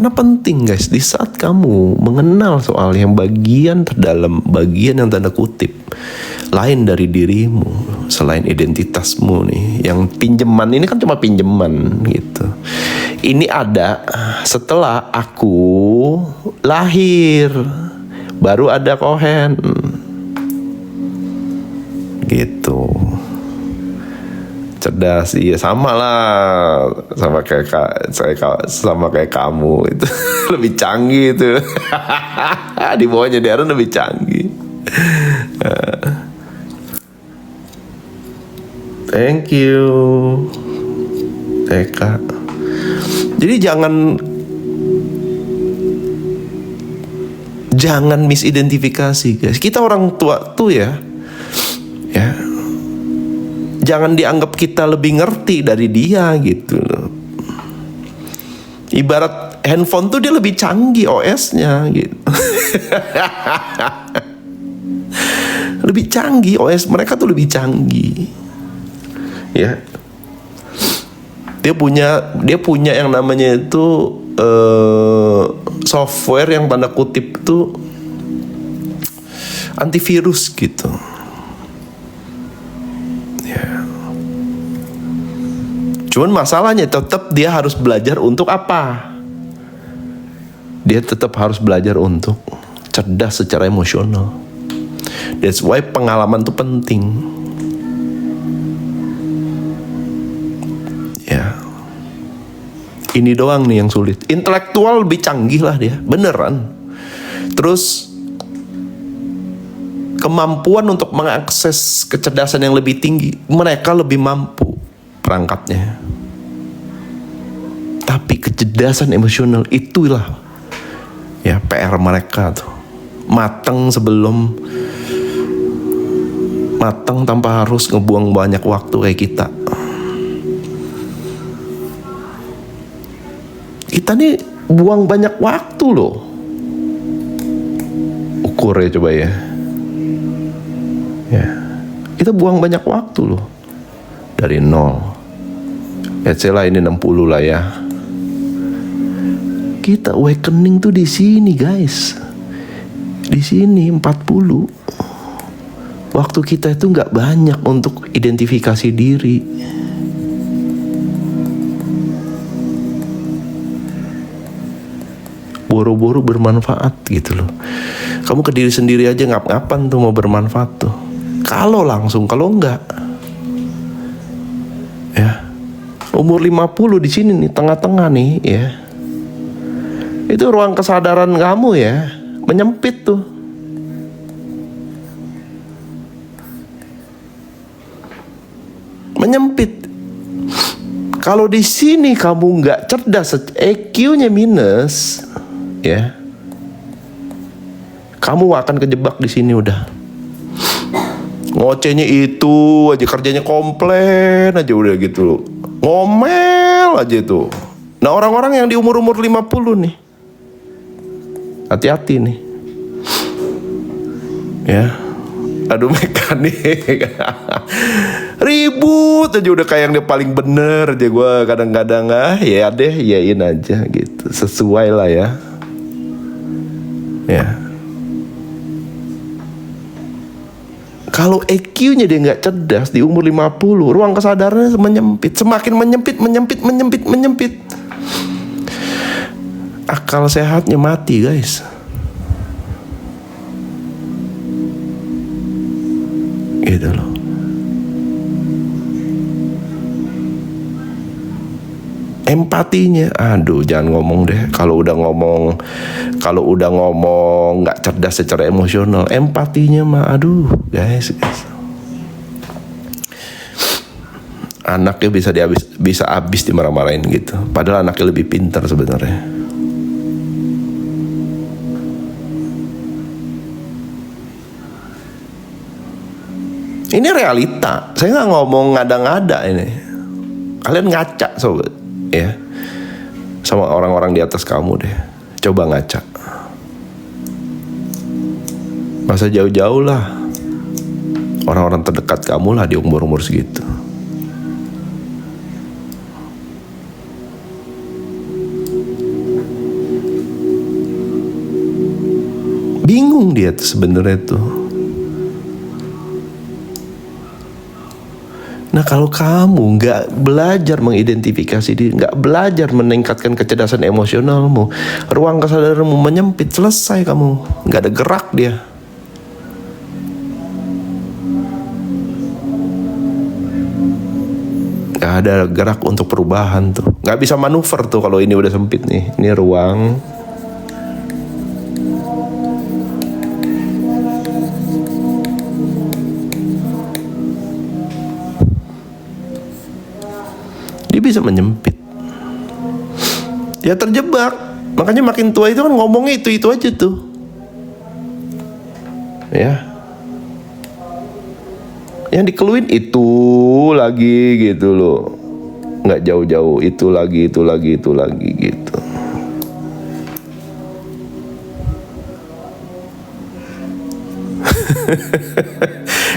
Karena penting guys, di saat kamu mengenal soal yang bagian terdalam, bagian yang tanda kutip lain dari dirimu, selain identitasmu nih, yang pinjeman ini kan cuma pinjeman gitu. Ini ada setelah aku lahir, baru ada Cohen gitu. Cerdas, iya sama lah, sama kayak sama kayak kamu itu lebih canggih itu. Di bawahnya Darren lebih canggih. Thank you, Eka. Jadi jangan misidentifikasi guys. Kita orang tua tuh ya. Jangan dianggap kita lebih ngerti dari dia gitu loh. Ibarat handphone tuh dia lebih canggih OS-nya gitu. Lebih canggih OS mereka tuh lebih canggih. Ya. Dia punya yang namanya itu software yang tanda kutip tuh antivirus gitu. Cuman masalahnya tetap dia harus belajar untuk apa? Dia tetap harus belajar untuk cerdas secara emosional. That's why pengalaman itu penting. Ya. Ini doang nih yang sulit. Intelektual lebih canggih lah dia, beneran. Terus kemampuan untuk mengakses kecerdasan yang lebih tinggi, mereka lebih mampu perangkatnya. Tapi kecerdasan emosional itulah ya PR mereka tuh. Matang tanpa harus ngebuang banyak waktu kayak kita. Kita nih buang banyak waktu loh. Ukur ya coba ya. Ya. Kita buang banyak waktu loh. Dari 0. Let's say lah ini 60 lah ya. Kita awakening tuh di sini guys. Di sini 40. Waktu kita itu nggak banyak untuk identifikasi diri. Boro-boro bermanfaat gitu loh. Kamu ke diri sendiri aja ngap-ngapan tuh mau bermanfaat tuh. Kalau langsung, kalau enggak. Ya. Umur 50 di sini nih, tengah-tengah nih ya. Itu ruang kesadaran kamu ya, menyempit tuh. Menyempit. Kalau di sini kamu nggak cerdas, EQ-nya minus, ya, kamu akan kejebak di sini udah. Ngocehnya itu aja, kerjanya komplain aja udah gitu, ngomel aja tuh. Nah orang-orang yang di umur-umur 50 nih, hati-hati nih. Ya. Aduh mekanik. Ribut aja udah kayak yang dia paling bener aja. Gue kadang-kadang ya deh, yain aja gitu. Sesuai lah ya. Ya. Kalau EQ-nya dia gak cerdas di umur 50, ruang kesadarannya menyempit. Semakin menyempit. Akal sehatnya mati guys. Gitu loh. Empatinya, aduh jangan ngomong deh. Kalau udah ngomong nggak cerdas secara emosional, empatinya mah aduh guys. Anaknya bisa habis dimarah-marahin gitu. Padahal anaknya lebih pintar sebenarnya. Ini realita. Saya nggak ngomong ngada-ngada ini. Kalian ngaca sobat, ya, sama orang-orang di atas kamu deh. Coba ngaca. Masa jauh-jauh lah. Orang-orang terdekat kamu lah di umur-umur segitu. bingung dia tuh sebenarnya tuh. Nah kalau kamu nggak belajar mengidentifikasi diri, nggak belajar meningkatkan kecerdasan emosionalmu, ruang kesadaranmu menyempit, selesai kamu, nggak ada gerak dia. Nggak ada gerak untuk perubahan tuh, nggak bisa manuver tuh kalau ini udah sempit nih. Ini ruang. Dia bisa menyempit. Dia terjebak. Makanya makin tua itu kan ngomongnya itu aja tuh. Ya. Yang dikeluhin itu lagi gitu loh. Nggak jauh-jauh, itu lagi gitu.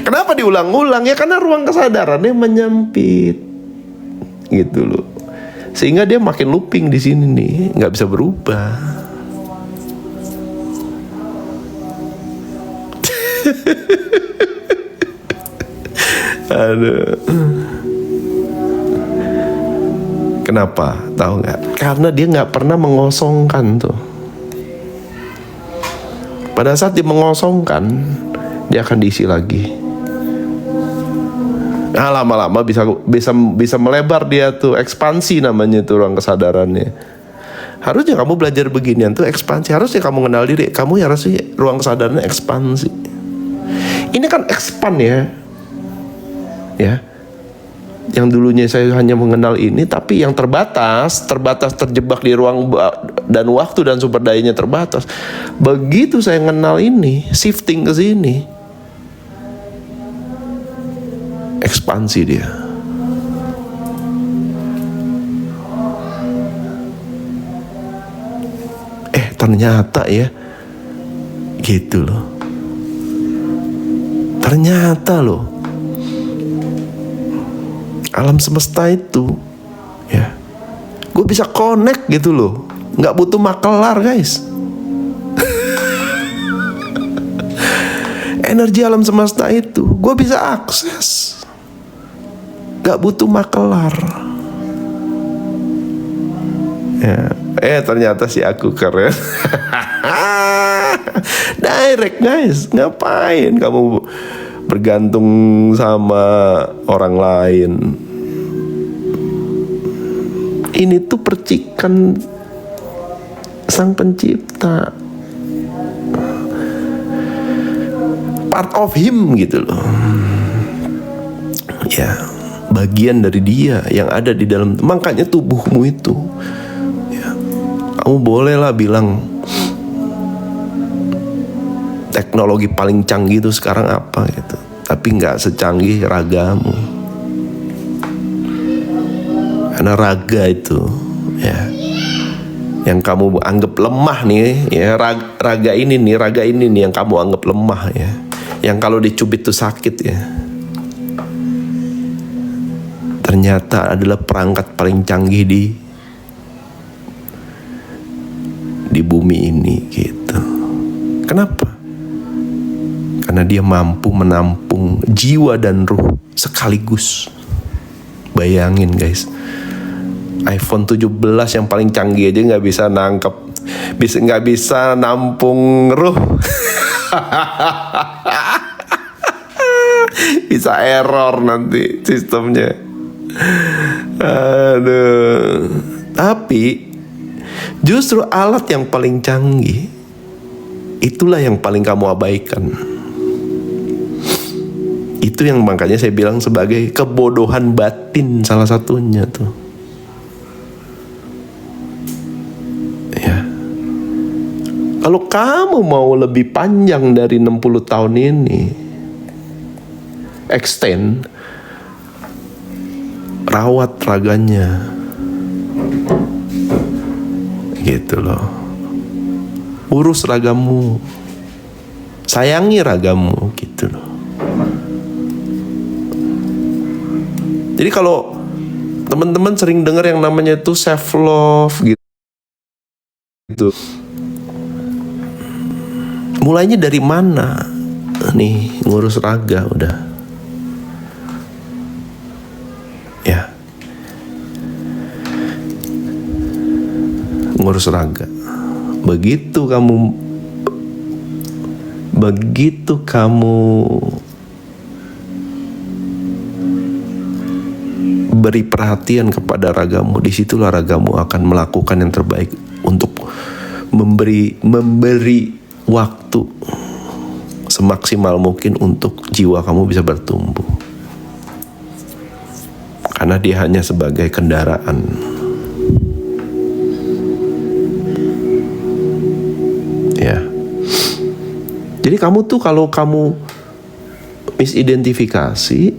Kenapa diulang-ulang? Ya karena ruang kesadarannya menyempit. Gitu loh, sehingga dia makin looping di sini nih, nggak bisa berubah. Aduh. Kenapa? Tahu nggak? Karena dia nggak pernah mengosongkan tuh. Pada saat dia mengosongkan, dia akan diisi lagi. Nah, lama-lama bisa melebar dia tuh, ekspansi namanya tuh ruang kesadarannya. Harusnya kamu belajar beginian tuh ekspansi. Harusnya kamu kenal diri, kamu ya harusnya ruang kesadarannya ekspansi. Ini kan expand ya. Yang dulunya saya hanya mengenal ini, tapi yang terbatas terjebak di ruang dan waktu dan sumber dayanya terbatas. Begitu saya kenal ini, shifting ke sini, ekspansi dia. Ternyata ya, gitu loh. Ternyata loh, alam semesta itu, ya, gue bisa connect gitu loh, nggak butuh makelar guys. Energi alam semesta itu, gue bisa akses. Gak butuh makelar. Ya. Ternyata si aku keren. Direct guys. Ngapain kamu bergantung sama orang lain? Ini tuh percikan Sang Pencipta, part of him gitu loh. Ya, bagian dari dia yang ada di dalam. Makanya tubuhmu itu, ya, kamu bolehlah bilang teknologi paling canggih itu sekarang apa gitu, tapi nggak secanggih ragamu. Karena raga itu, ya, yang kamu anggap lemah nih, ya, raga ini nih yang kamu anggap lemah, ya, yang kalau dicubit tuh sakit, ya, ternyata adalah perangkat paling canggih di bumi ini gitu. Kenapa? Karena dia mampu menampung jiwa dan ruh sekaligus. Bayangin guys, iPhone 17 yang paling canggih aja nggak bisa nangkep, nggak bisa nampung ruh. Bisa error nanti sistemnya. Aduh. Tapi justru alat yang paling canggih itulah yang paling kamu abaikan. Itu yang makanya saya bilang sebagai kebodohan batin salah satunya tuh. Ya. Kalau kamu mau lebih panjang dari 60 tahun ini, extend, rawat raganya. Gitu loh. Urus ragamu. Sayangi ragamu gitu loh. Jadi kalau teman-teman sering dengar yang namanya itu self love gitu. Mulainya dari mana? Nih, ngurus raga udah. Ya. Ngurus raga. Begitu kamu beri perhatian kepada ragamu, disitulah ragamu akan melakukan yang terbaik untuk memberi waktu semaksimal mungkin untuk jiwa kamu bisa bertumbuh. Karena dia hanya sebagai kendaraan. Ya. Jadi kamu tuh kalau kamu misidentifikasi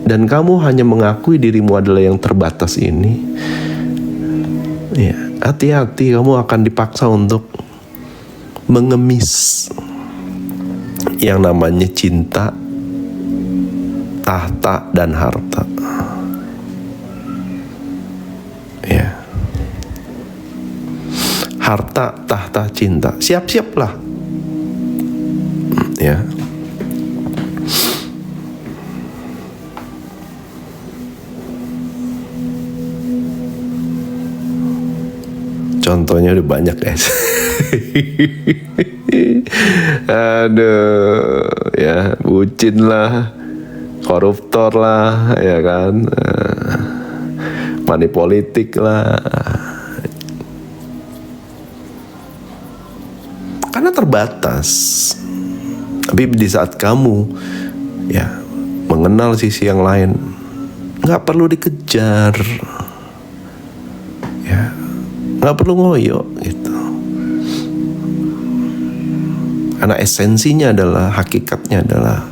dan kamu hanya mengakui dirimu adalah yang terbatas ini, ya, hati-hati, kamu akan dipaksa untuk mengemis yang namanya cinta, tahta, dan harta. Ya. Harta, tahta, cinta. Siap-siaplah. Ya. Contohnya udah banyak, guys. Aduh, ya, bucin lah, koruptor lah, ya kan, money politik lah. Karena terbatas. Tapi di saat kamu ya mengenal sisi yang lain, nggak perlu dikejar, ya, nggak perlu ngoyo gitu. Karena esensinya adalah, hakikatnya adalah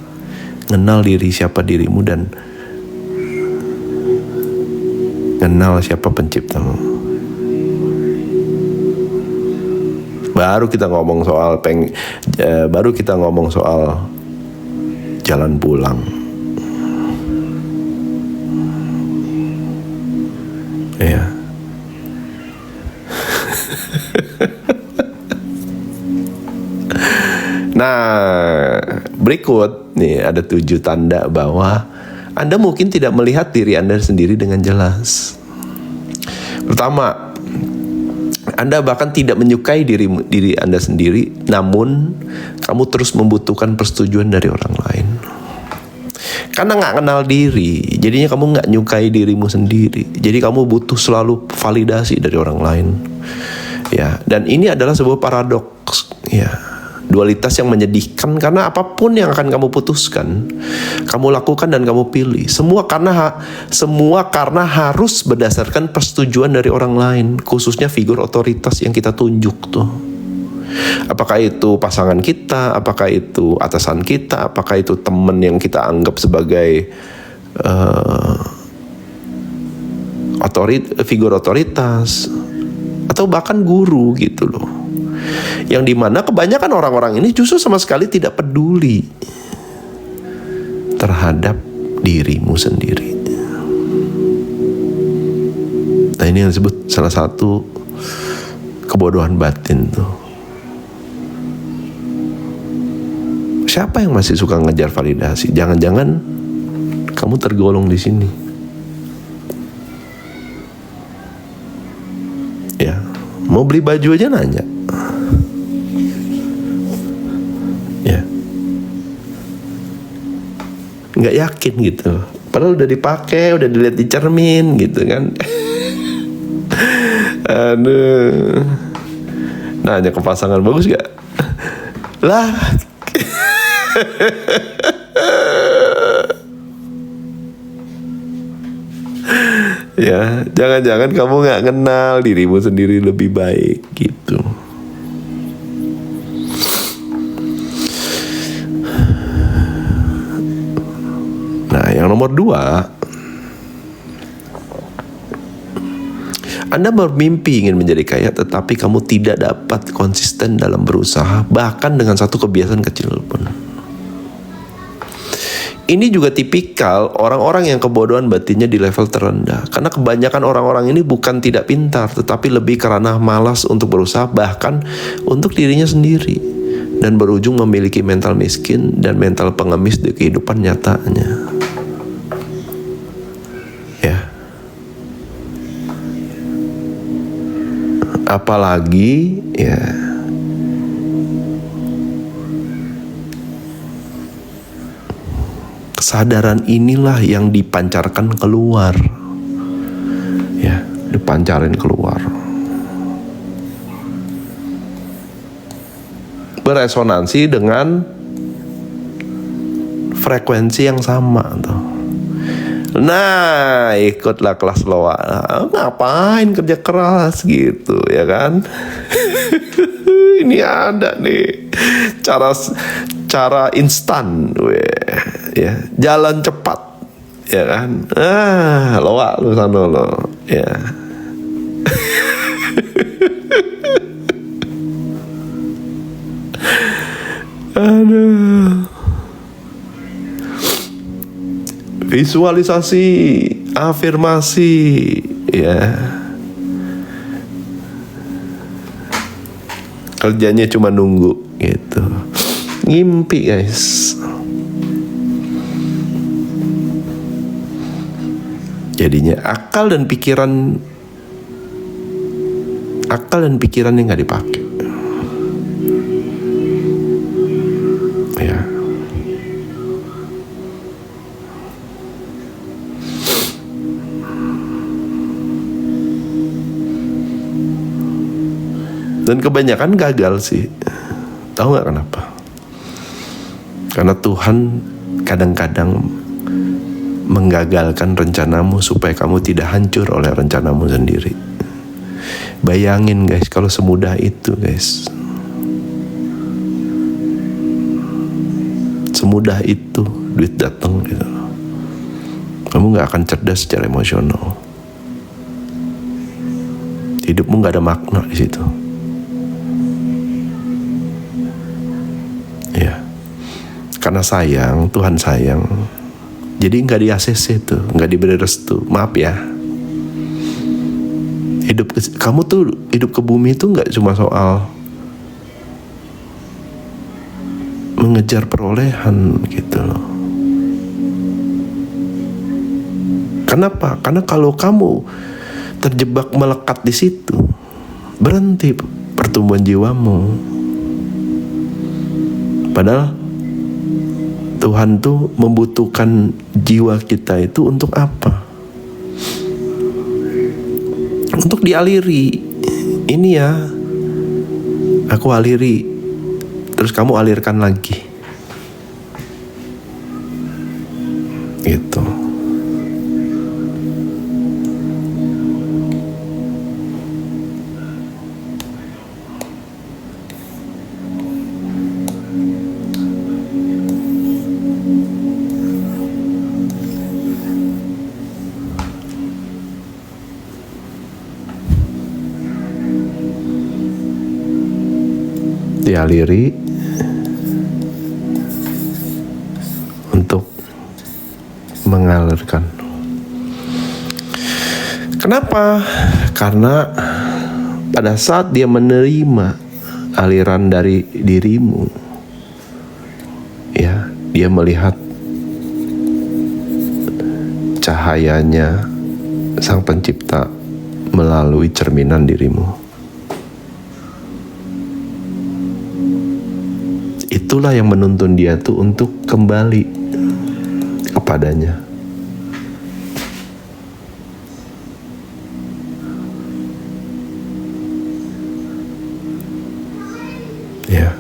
kenal diri, siapa dirimu, dan kenal siapa penciptamu. Baru kita ngomong soal jalan pulang. Ya. Nah, berikut nih ada 7 tanda bahwa Anda mungkin tidak melihat diri Anda sendiri dengan jelas. Pertama, Anda bahkan tidak menyukai diri Anda sendiri, namun kamu terus membutuhkan persetujuan dari orang lain. Karena nggak kenal diri, jadinya kamu nggak nyukai dirimu sendiri. Jadi kamu butuh selalu validasi dari orang lain. Ya, dan ini adalah sebuah paradoks. Ya, dualitas yang menyedihkan, karena apapun yang akan kamu putuskan, kamu lakukan dan kamu pilih, semua karena harus berdasarkan persetujuan dari orang lain, khususnya figur otoritas yang kita tunjuk tuh. Apakah itu pasangan kita, apakah itu atasan kita, apakah itu teman yang kita anggap sebagai figur otoritas, atau bahkan guru gitu loh. Yang dimana kebanyakan orang-orang ini justru sama sekali tidak peduli terhadap dirimu sendiri. Nah, ini yang disebut salah satu kebodohan batin tuh. Siapa yang masih suka ngejar validasi? Jangan-jangan kamu tergolong di sini. Ya, mau beli baju aja nanya. Nggak yakin gitu, padahal udah dipakai, udah dilihat di cermin gitu kan. Aduh, nanya ke pasangan, bagus gak? Lah. Ya, jangan-jangan kamu nggak kenal dirimu sendiri lebih baik gitu. Nah, yang nomor 2, Anda bermimpi ingin menjadi kaya, tetapi kamu tidak dapat konsisten dalam berusaha, bahkan dengan satu kebiasaan kecil pun. Ini juga tipikal orang-orang yang kebodohan batinnya di level terendah. Karena kebanyakan orang-orang ini bukan tidak pintar, tetapi lebih karena malas untuk berusaha, bahkan untuk dirinya sendiri. dan berujung memiliki mental miskin dan mental pengemis di kehidupan nyatanya. Ya. Apalagi ya kesadaran inilah yang dipancarkan keluar. Ya, dipancarin keluar. Beresonansi dengan frekuensi yang sama tuh. Nah, ikutlah kelas loa. Ngapain kerja keras gitu, ya kan? Ini ada nih cara instan, ya, jalan cepat, ya kan? Loa lu sana lo, ya. Aduh. Visualisasi, afirmasi, ya. Kerjanya cuma nunggu gitu. Ngimpi, guys. Jadinya akal dan pikirannya nggak dipakai. Ya. Dan kebanyakan gagal sih. Tahu nggak kenapa? Karena Tuhan kadang-kadang menggagalkan rencanamu supaya kamu tidak hancur oleh rencanamu sendiri. Bayangin guys, kalau semudah itu guys. Semudah itu duit datang gitu. Kamu nggak akan cerdas secara emosional. Hidupmu nggak ada makna di situ. Ya, karena sayang, Tuhan sayang. Jadi nggak di ACC tuh, nggak diberi restu. Maaf ya. Kamu tuh hidup ke bumi itu nggak cuma soal mengejar perolehan gitu loh. Kenapa? Karena kalau kamu terjebak melekat di situ, berhenti pertumbuhan jiwamu. Padahal Tuhan tuh membutuhkan jiwa kita itu untuk apa? Untuk dialiri. Ini ya, aku aliri, terus kamu alirkan lagi. Gitu. Dialiri untuk mengalirkan. Kenapa? Karena pada saat dia menerima aliran dari dirimu, ya, dia melihat cahayanya Sang Pencipta melalui cerminan dirimu. Itulah yang menuntun dia tuh untuk kembali kepadanya. Ya.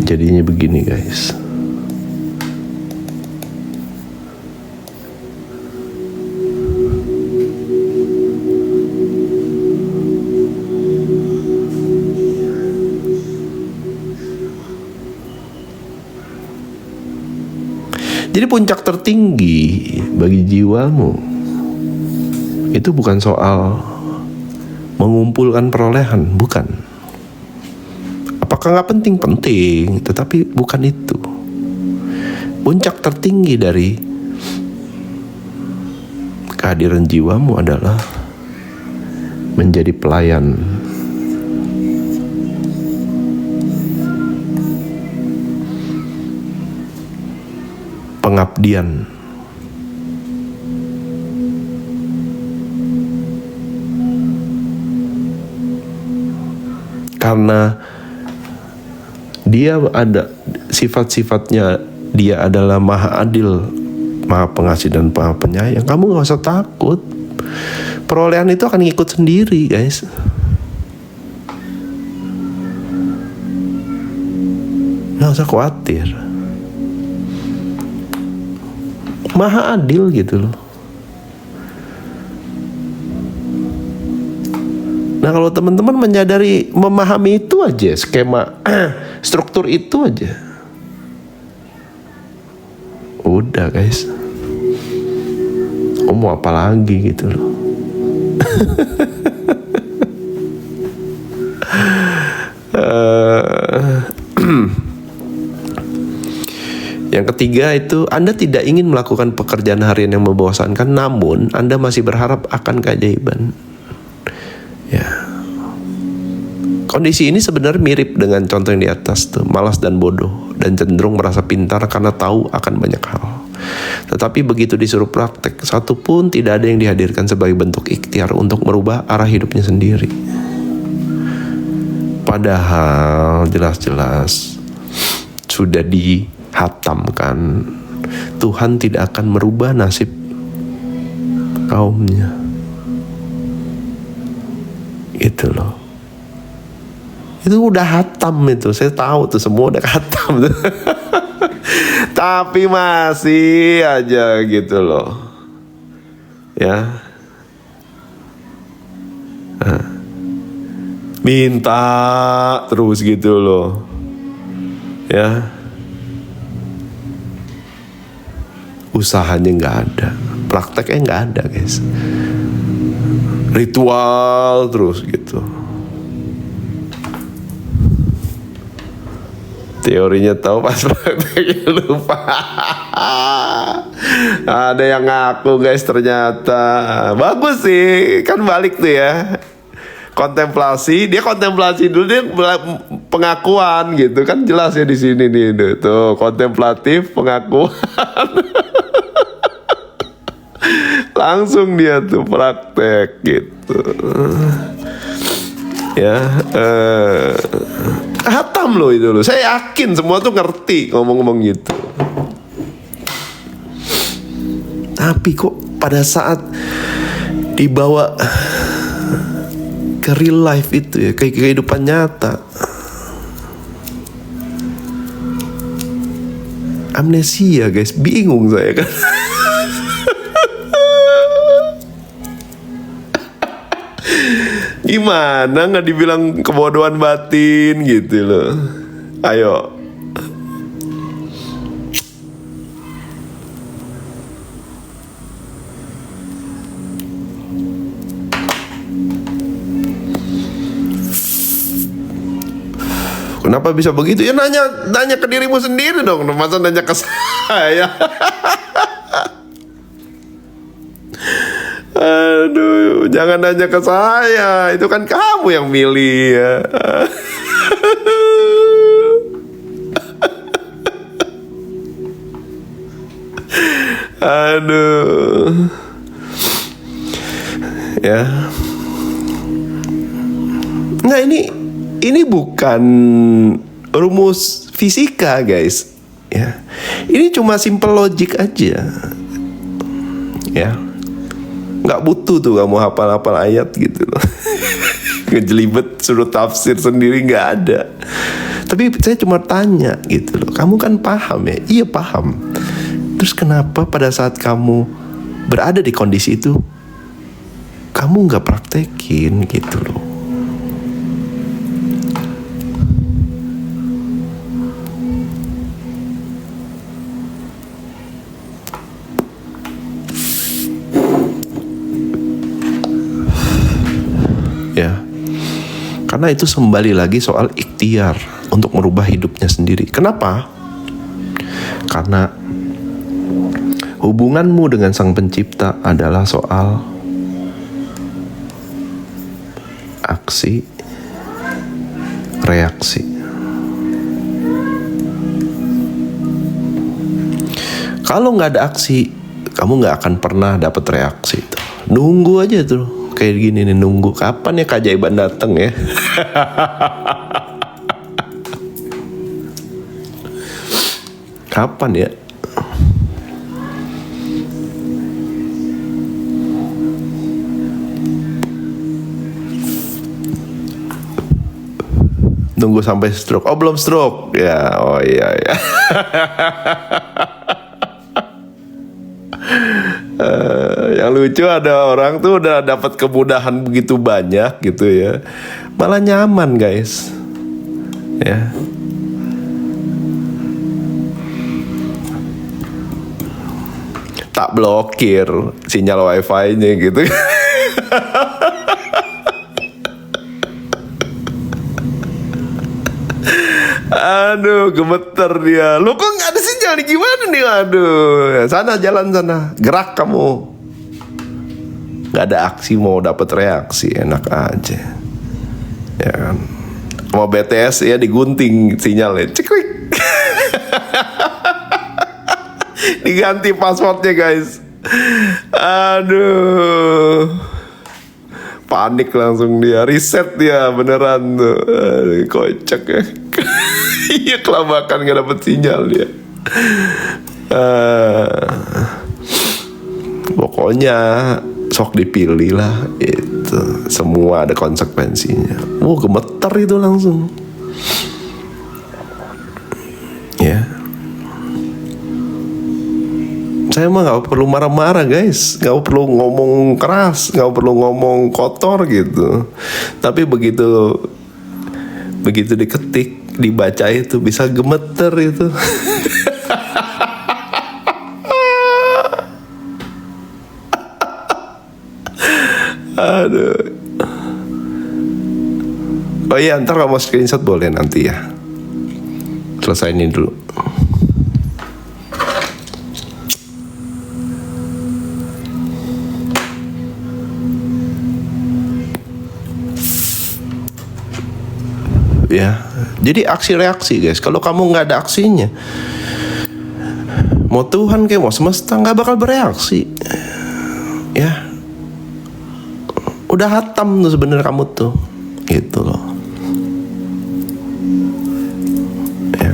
Jadinya begini guys. Jadi puncak tertinggi bagi jiwamu itu bukan soal mengumpulkan perolehan, bukan. Apakah nggak penting? Penting, tetapi bukan itu. Puncak tertinggi dari kehadiran jiwamu adalah menjadi pelayan. Pengabdian. Karena dia ada sifat-sifatnya, dia adalah maha adil, maha pengasih dan maha penyayang. Kamu gak usah takut. Perolehan itu akan ngikut sendiri, guys. Gak usah khawatir. Maha adil gitu loh. Nah, kalau teman-teman menyadari, memahami itu aja, skema struktur itu aja, udah guys, mau apa lagi gitu loh. Yang ketiga itu, Anda tidak ingin melakukan pekerjaan harian yang membosankan, namun Anda masih berharap akan keajaiban. Ya. Kondisi ini sebenarnya mirip dengan contoh yang di atas tuh, malas dan bodoh dan cenderung merasa pintar karena tahu akan banyak hal. Tetapi begitu disuruh praktek, satu pun tidak ada yang dihadirkan sebagai bentuk ikhtiar untuk merubah arah hidupnya sendiri. Padahal jelas-jelas sudah dihatamkan, Tuhan tidak akan merubah nasib kaumnya. Itu loh. Itu udah hatam itu. Saya tahu tuh, semua udah hatam tuh. Tapi masih aja gitu loh. Ya. Nah. Minta terus gitu loh. Ya. Usahanya nggak ada. Prakteknya nggak ada, guys. Ritual terus gitu. Teorinya tahu, pas prakteknya lupa. Ada yang ngaku, guys, ternyata. Bagus sih, kan balik tuh ya. Kontemplasi, dia kontemplasi dulu, dia pengakuan gitu kan, jelas ya di sini nih tuh, kontemplatif, pengakuan. Langsung dia tuh praktek gitu. Ya, hatam loh itu loh. Saya yakin semua tuh ngerti ngomong-ngomong gitu. Tapi kok pada saat dibawa ke real life itu ya, kayak kehidupan nyata, amnesia, guys, bingung saya kan. Gimana nggak dibilang kebodohan batin gitu loh. Ayo. Kenapa bisa begitu? Ya nanya ke dirimu sendiri dong. Masa nanya ke saya? Aduh, jangan nanya ke saya. Itu kan kamu yang milih ya. Aduh. Ya. Nah, ini bukan rumus fisika, guys. Ya. Ini cuma simple logic aja. Ya. Nggak butuh tuh kamu hafal-hafal ayat gitu loh. Ngejelibet suruh tafsir sendiri, nggak ada. Tapi saya cuma tanya gitu loh, kamu kan paham ya? Iya paham. Terus kenapa pada saat kamu berada di kondisi itu, kamu nggak praktekin gitu loh? Ya, karena itu kembali lagi soal ikhtiar untuk merubah hidupnya sendiri. Kenapa? Karena hubunganmu dengan Sang Pencipta adalah soal aksi, reaksi. Kalau nggak ada aksi, kamu nggak akan pernah dapat reaksi tuh. Nunggu aja tuh, kayak gini nih, nunggu kapan ya keajaiban datang ya. Kapan ya? Nunggu sampai stroke. Oh, belum stroke ya. Oh iya ya. Yang lucu ada orang tuh udah dapat kemudahan begitu banyak gitu ya, malah nyaman guys ya. Tak blokir sinyal wifi-nya gitu. Aduh, gemeter dia. Lu kok nggak ada sinyal nih, gimana nih? Aduh, sana jalan sana, gerak kamu. Nggak ada aksi mau dapat reaksi, enak aja. Ya kan? Mau BTS ya digunting sinyalnya, ceklik. Diganti passwordnya guys. Aduh, panik langsung dia, reset dia beneran tuh. Aduh, kocak ya. Iya, kelabakan gak dapet sinyal dia. Pokoknya sok dipilih lah itu. Semua ada konsekuensinya. Gemeter itu langsung. Ya. Saya mah gak perlu marah-marah guys, gak perlu ngomong keras, gak perlu ngomong kotor gitu. Tapi begitu diketik, dibaca itu bisa gemeter itu. Aduh. Oh iya, ntar kalau mau screenshot boleh nanti ya. Selesai ini dulu. Ya, jadi aksi reaksi guys. Kalau kamu nggak ada aksinya, mau Tuhan kayak mau semesta nggak bakal bereaksi. Ya, udah hatam tuh sebenarnya kamu tuh, gitu loh. Ya.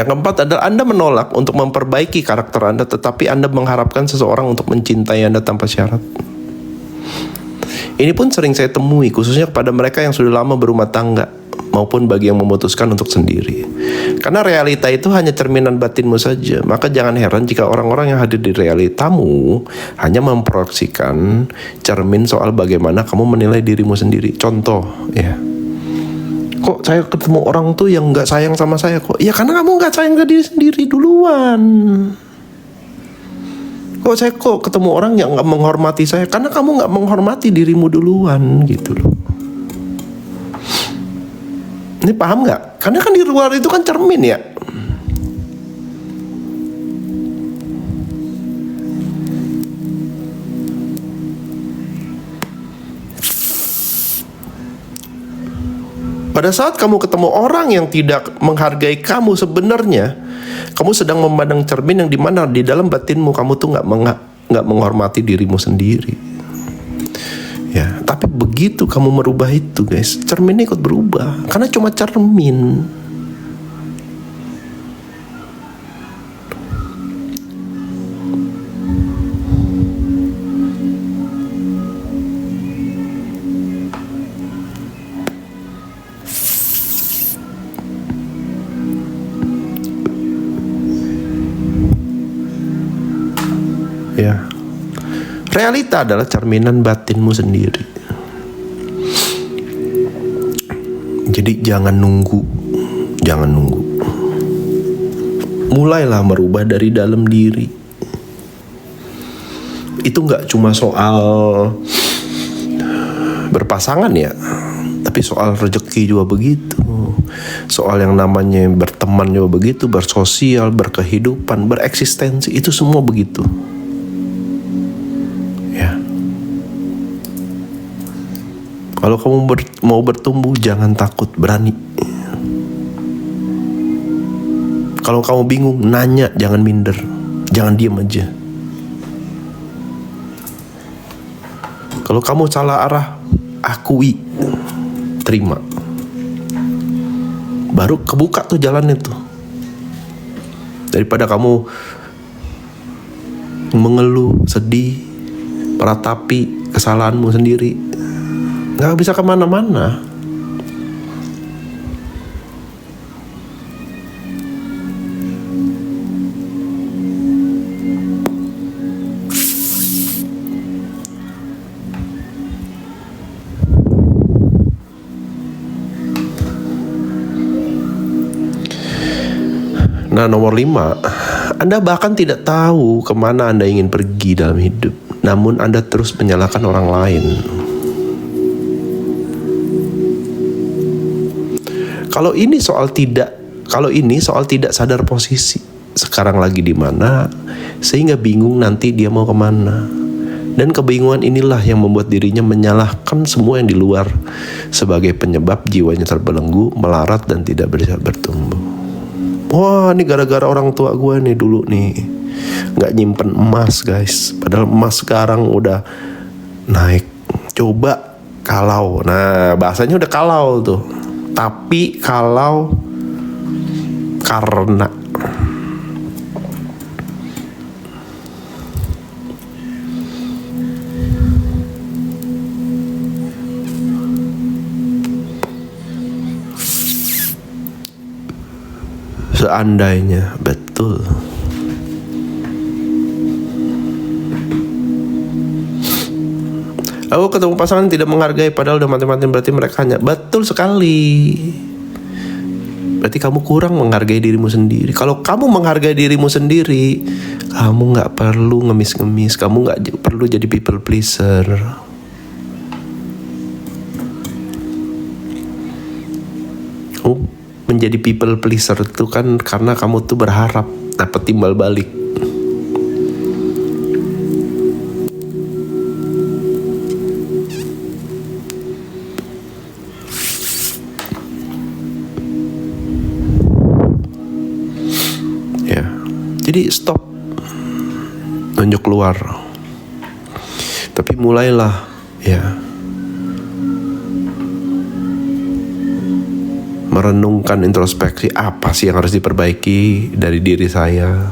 Yang keempat adalah Anda menolak untuk memperbaiki karakter Anda, tetapi Anda mengharapkan seseorang untuk mencintai Anda tanpa syarat. Ini pun sering saya temui, khususnya kepada mereka yang sudah lama berumah tangga, maupun bagi yang memutuskan untuk sendiri. Karena realita itu hanya cerminan batinmu saja, maka jangan heran jika orang-orang yang hadir di realitamu hanya memproyeksikan cermin soal bagaimana kamu menilai dirimu sendiri. Contoh, ya. Kok saya ketemu orang tuh yang gak sayang sama saya kok? Ya karena kamu gak sayang ke diri sendiri duluan. Kok saya ketemu orang yang gak menghormati saya? Karena kamu gak menghormati dirimu duluan gitu loh. Ini paham gak? Karena kan di luar itu kan cermin ya. Pada saat kamu ketemu orang yang tidak menghargai kamu, sebenarnya kamu sedang memandang cermin yang dimana di dalam batinmu kamu tuh nggak menghormati dirimu sendiri. Ya, tapi begitu kamu merubah itu, guys, cerminnya ikut berubah karena cuma cermin. Ya, realita adalah cerminan batinmu sendiri. Jadi jangan nunggu. Mulailah merubah dari dalam diri. Itu nggak cuma soal berpasangan ya, tapi soal rezeki juga begitu. Soal yang namanya berteman juga begitu, bersosial, berkehidupan, bereksistensi, itu semua begitu. Kalau kamu mau bertumbuh, jangan takut, berani. Kalau kamu bingung, nanya, jangan minder, jangan diam aja. Kalau kamu salah arah, akui, terima. Baru kebuka tuh jalannya tuh. Daripada kamu mengeluh, sedih, meratapi kesalahanmu sendiri, gak bisa kemana-mana. Nah, nomor 5, Anda bahkan tidak tahu kemana Anda ingin pergi dalam hidup, namun Anda terus menyalahkan orang lain. Kalau ini soal tidak sadar posisi sekarang lagi di mana, sehingga bingung nanti dia mau kemana. Dan kebingungan inilah yang membuat dirinya menyalahkan semua yang di luar sebagai penyebab jiwanya terbelenggu, melarat, dan tidak bisa bertumbuh. Wah, ini gara-gara orang tua gue nih dulu nih gak nyimpen emas, guys. Padahal emas sekarang udah naik. Coba kalau, nah bahasanya udah kalau tuh. Tapi kalau karena seandainya, betul. Aku ketemu pasangan yang tidak menghargai padahal udah mati-matian, berarti mereka hanya, betul sekali. Berarti kamu kurang menghargai dirimu sendiri. Kalau kamu menghargai dirimu sendiri, kamu gak perlu ngemis-ngemis, kamu gak perlu jadi people pleaser. Menjadi people pleaser itu kan karena kamu tuh berharap dapat timbal balik. Ya, jadi stop nunjuk keluar. Tapi mulailah, ya, merenungkan introspeksi, apa sih yang harus diperbaiki dari diri saya.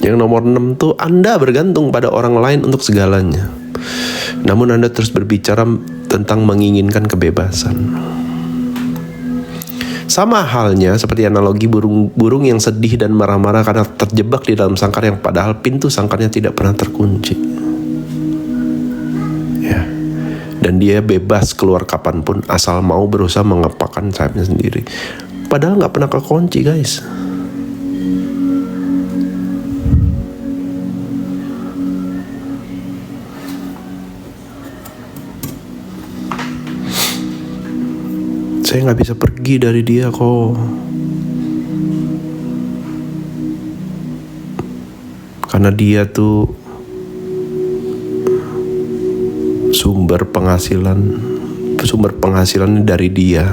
Yang nomor 6 tuh, Anda bergantung pada orang lain untuk segalanya. Namun Anda terus berbicara tentang menginginkan kebebasan. Sama halnya seperti analogi burung yang sedih dan marah-marah karena terjebak di dalam sangkar yang padahal pintu sangkarnya tidak pernah terkunci. Ya. Dan dia bebas keluar kapanpun asal mau berusaha mengepakkan sayapnya sendiri. Padahal gak pernah kekunci, guys. Saya gak bisa pergi dari dia kok. Karena dia tuh sumber penghasilannya dari dia.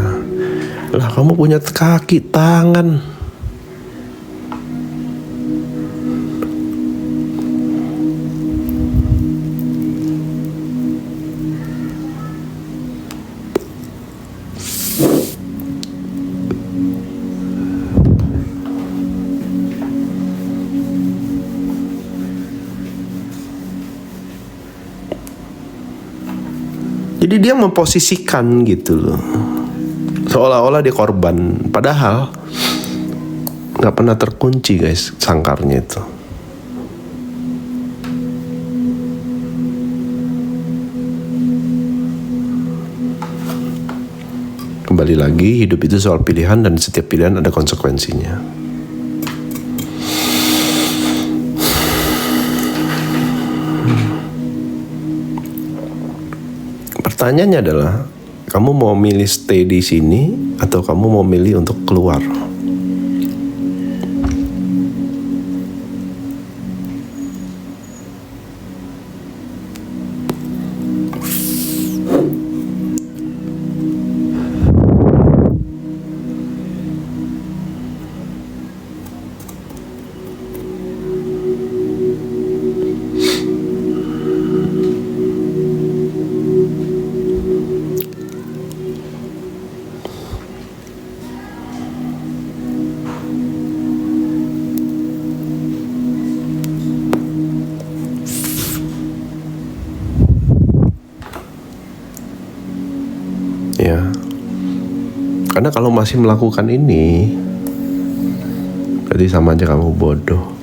Lah, kamu punya kaki, tangan. Jadi dia memposisikan gitu loh, seolah-olah dia korban, padahal gak pernah terkunci, guys, sangkarnya itu. Kembali lagi, hidup itu soal pilihan dan setiap pilihan ada konsekuensinya. Pertanyaannya adalah, kamu mau milih stay di sini atau kamu mau milih untuk keluar? Ya, karena kalau masih melakukan ini, berarti sama aja kamu bodoh.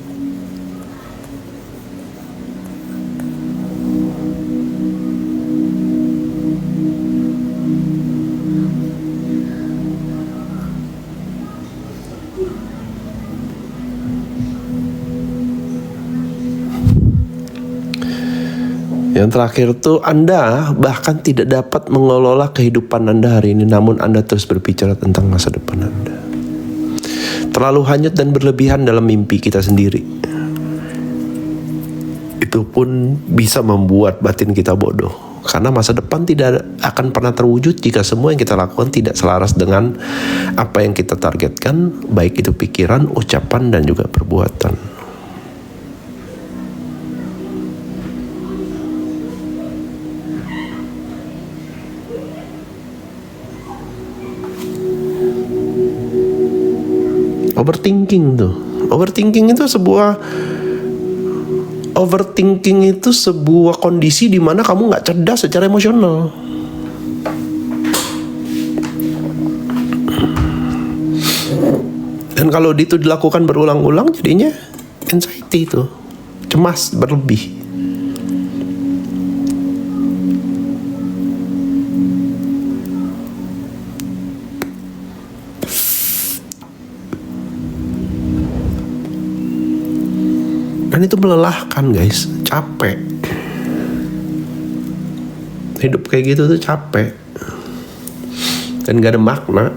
Yang terakhir tuh, Anda bahkan tidak dapat mengelola kehidupan Anda hari ini, namun Anda terus berbicara tentang masa depan Anda. Terlalu hanyut dan berlebihan dalam mimpi kita sendiri. Itu pun bisa membuat batin kita bodoh. Karena masa depan tidak akan pernah terwujud jika semua yang kita lakukan tidak selaras dengan apa yang kita targetkan, baik itu pikiran, ucapan, dan juga perbuatan. Overthinking itu sebuah kondisi di mana kamu nggak cerdas secara emosional. Dan kalau itu dilakukan berulang-ulang, jadinya anxiety itu, cemas berlebih. Dan itu melelahkan guys, capek. Hidup kayak gitu tuh capek. Dan gak ada makna.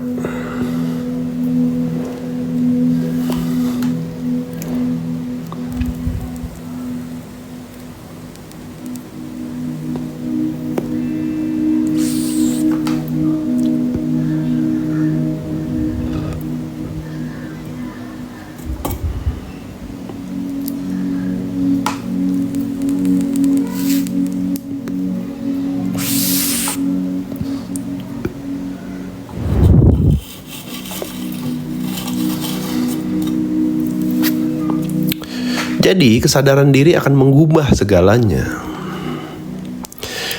Jadi kesadaran diri akan mengubah segalanya.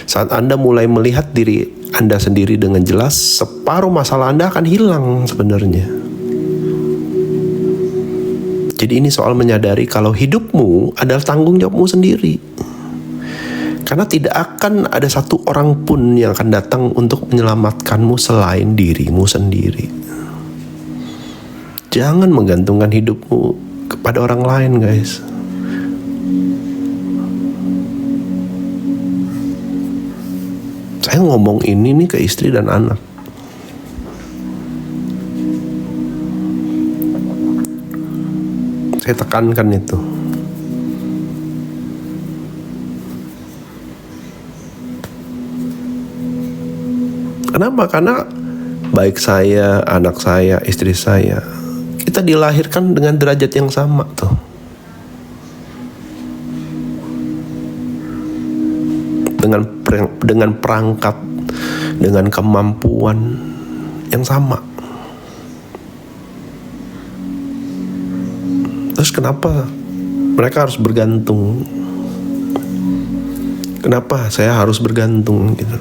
Saat Anda mulai melihat diri Anda sendiri dengan jelas, separuh masalah Anda akan hilang sebenarnya. Jadi ini soal menyadari kalau hidupmu adalah tanggung jawabmu sendiri. Karena tidak akan ada satu orang pun yang akan datang untuk menyelamatkanmu selain dirimu sendiri. Jangan menggantungkan hidupmu kepada orang lain guys. Saya ngomong ini nih ke istri dan anak. Saya tekankan itu. Kenapa? Karena baik saya, anak saya, istri saya, kita dilahirkan dengan derajat yang sama tuh. Dengan perangkat, dengan kemampuan yang sama. Terus kenapa mereka harus bergantung? Kenapa saya harus bergantung gitu?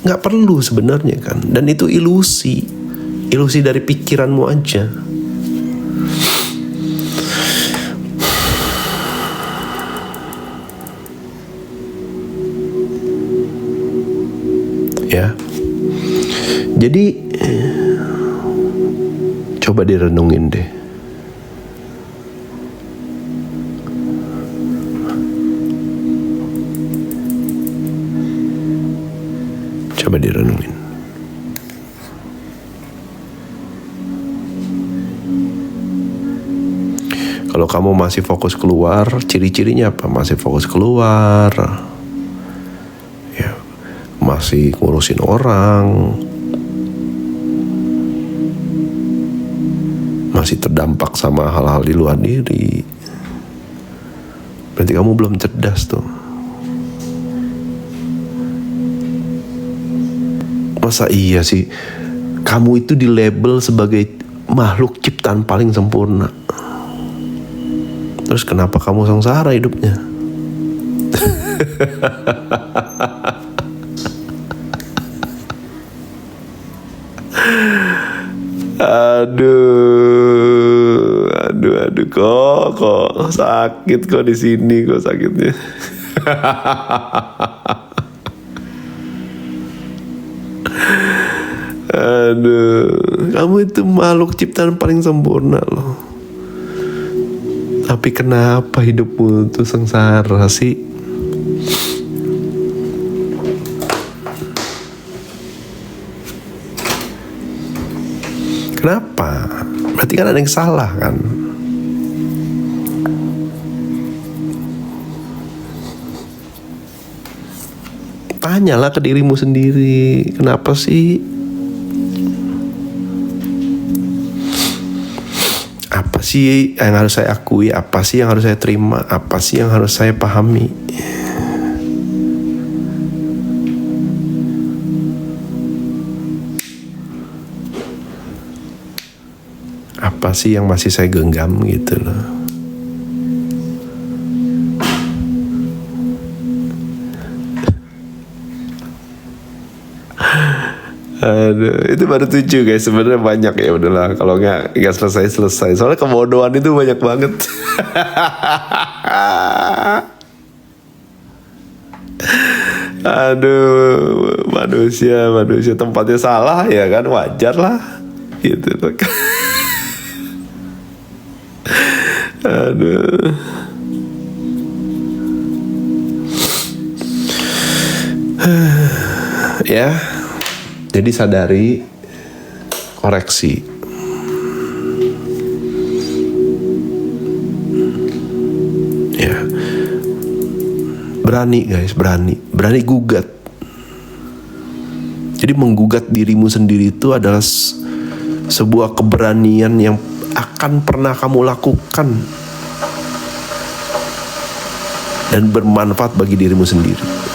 Nggak perlu sebenarnya kan. Dan itu ilusi dari pikiranmu aja. Ya, jadi coba direnungin deh. Coba direnungin. Kalau kamu masih fokus keluar, ciri-cirinya apa? Masih fokus keluar, masih ngurusin orang, masih terdampak sama hal-hal di luar diri, berarti kamu belum cerdas tuh. Masa iya sih kamu itu dilabel sebagai makhluk ciptaan paling sempurna, terus kenapa kamu sengsara hidupnya? Aduh, kok sakit kok di sini kok sakitnya. Aduh, kamu itu makhluk ciptaan paling sempurna loh. Tapi kenapa hidupmu itu sengsara sih? Kenapa? Berarti kan ada yang salah kan? Tanyalah ke dirimu sendiri, kenapa sih? Apa sih yang harus saya akui? Apa sih yang harus saya terima? Apa sih yang harus saya pahami? Apa sih yang masih saya genggam gitu loh. Aduh, itu baru 7 guys, sebenarnya banyak ya, udahlah kalau nggak selesai. Soalnya kebodohan itu banyak banget. Aduh, manusia tempatnya salah ya kan, wajar lah gitu loh. Aduh. Ya, jadi sadari, koreksi. Ya, berani guys, berani gugat. Jadi menggugat dirimu sendiri itu adalah sebuah keberanian yang akan pernah kamu lakukan dan bermanfaat bagi dirimu sendiri.